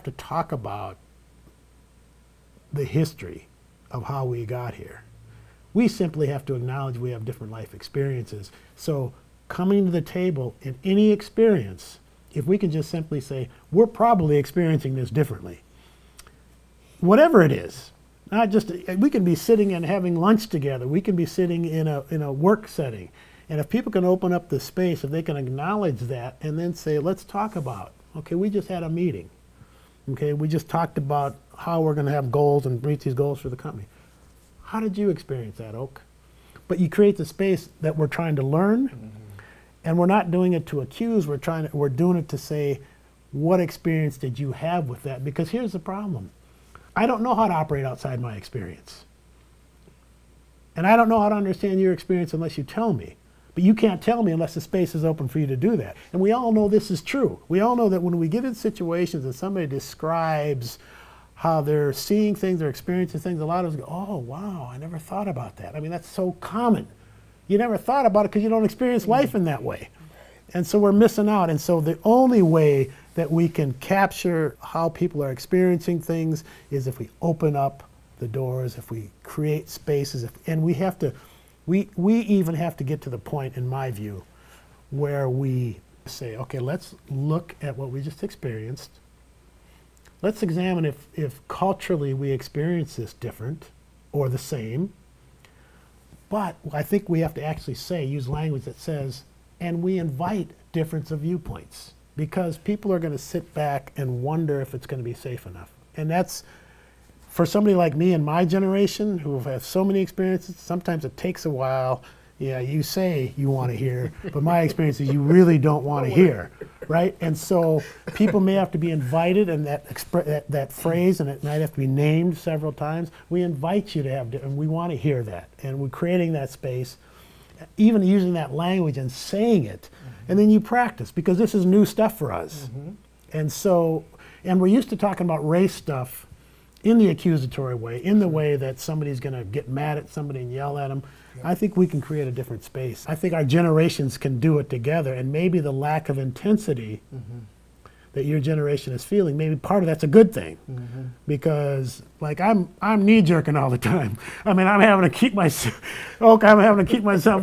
have to talk about the history of how we got here. We simply have to acknowledge we have different life experiences. So coming to the table in any experience, if we can just simply say, we're probably experiencing this differently. Whatever it is, not just, we can be sitting and having lunch together. We can be sitting in a work setting. And if people can open up the space, if they can acknowledge that and then say, let's talk about, okay, we just had a meeting. Okay, we just talked about how we're going to have goals and reach these goals for the company. How did you experience that, Oak? But you create the space that we're trying to learn, and we're not doing it to accuse. We're doing it to say, what experience did you have with that? Because here's the problem. I don't know how to operate outside my experience. And I don't know how to understand your experience unless you tell me. But you can't tell me unless the space is open for you to do that. And we all know this is true. We all know that when we get in situations and somebody describes how they're seeing things, they're experiencing things, a lot of us go, oh, wow, I never thought about that. I mean, that's so common. You never thought about it because you don't experience life in that way. And so we're missing out. And so the only way that we can capture how people are experiencing things is if we open up the doors, if we create spaces, and we have to, we even have to get to the point, in my view, where we say, okay, let's look at what we just experienced. Let's examine if culturally we experience this different or the same. But I think we have to actually say, use language that says, and we invite difference of viewpoints, because people are going to sit back and wonder if it's going to be safe enough. And that's, for somebody like me in my generation who have had so many experiences, sometimes it takes a while. Yeah, you say you want to hear, but my experience is you really don't want to hear, right? And so people may have to be invited, and that phrase, and it might have to be named several times. We invite you to have, and we want to hear that. And we're creating that space, even using that language and saying it. And then you practice, because this is new stuff for us. And so, and we're used to talking about race stuff in the accusatory way, in the way that somebody's going to get mad at somebody and yell at them. I think we can create a different space. I think our generations can do it together, and maybe the lack of intensity that your generation is feeling, maybe part of that's a good thing, because like I'm knee jerking all the time. I mean, I'm having to keep myself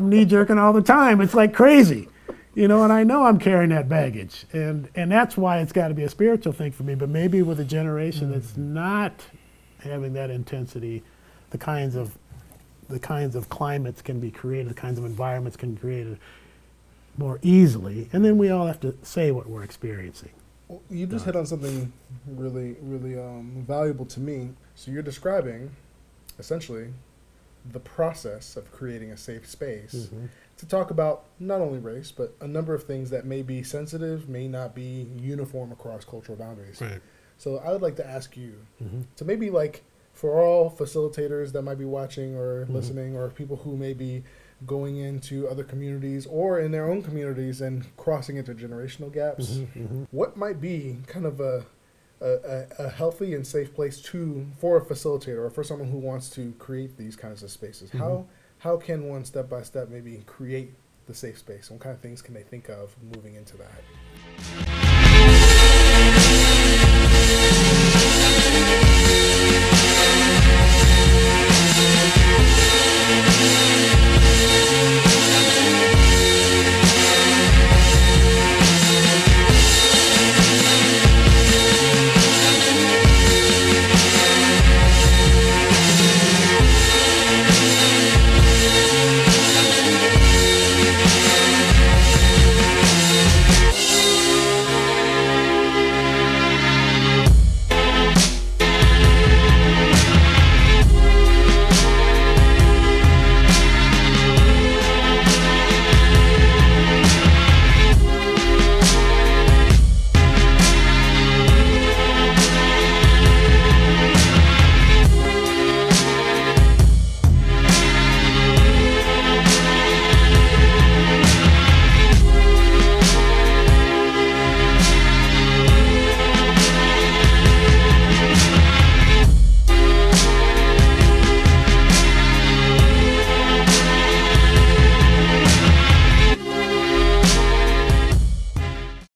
knee jerking all the time. It's like crazy, you know. And I know I'm carrying that baggage, and that's why it's got to be a spiritual thing for me. But maybe with a generation that's not having that intensity, the kinds of climates can be created, the kinds of environments can be created more easily, and then we all have to say what we're experiencing. Well, you just hit on something really, really valuable to me. So you're describing, essentially, the process of creating a safe space to talk about not only race, but a number of things that may be sensitive, may not be uniform across cultural boundaries. Right. So I would like to ask you to maybe, like, for all facilitators that might be watching or listening, or people who may be going into other communities or in their own communities and crossing intergenerational gaps, what might be kind of a healthy and safe place for a facilitator or for someone who wants to create these kinds of spaces? How can one step by step maybe create the safe space? What kind of things can they think of moving into that?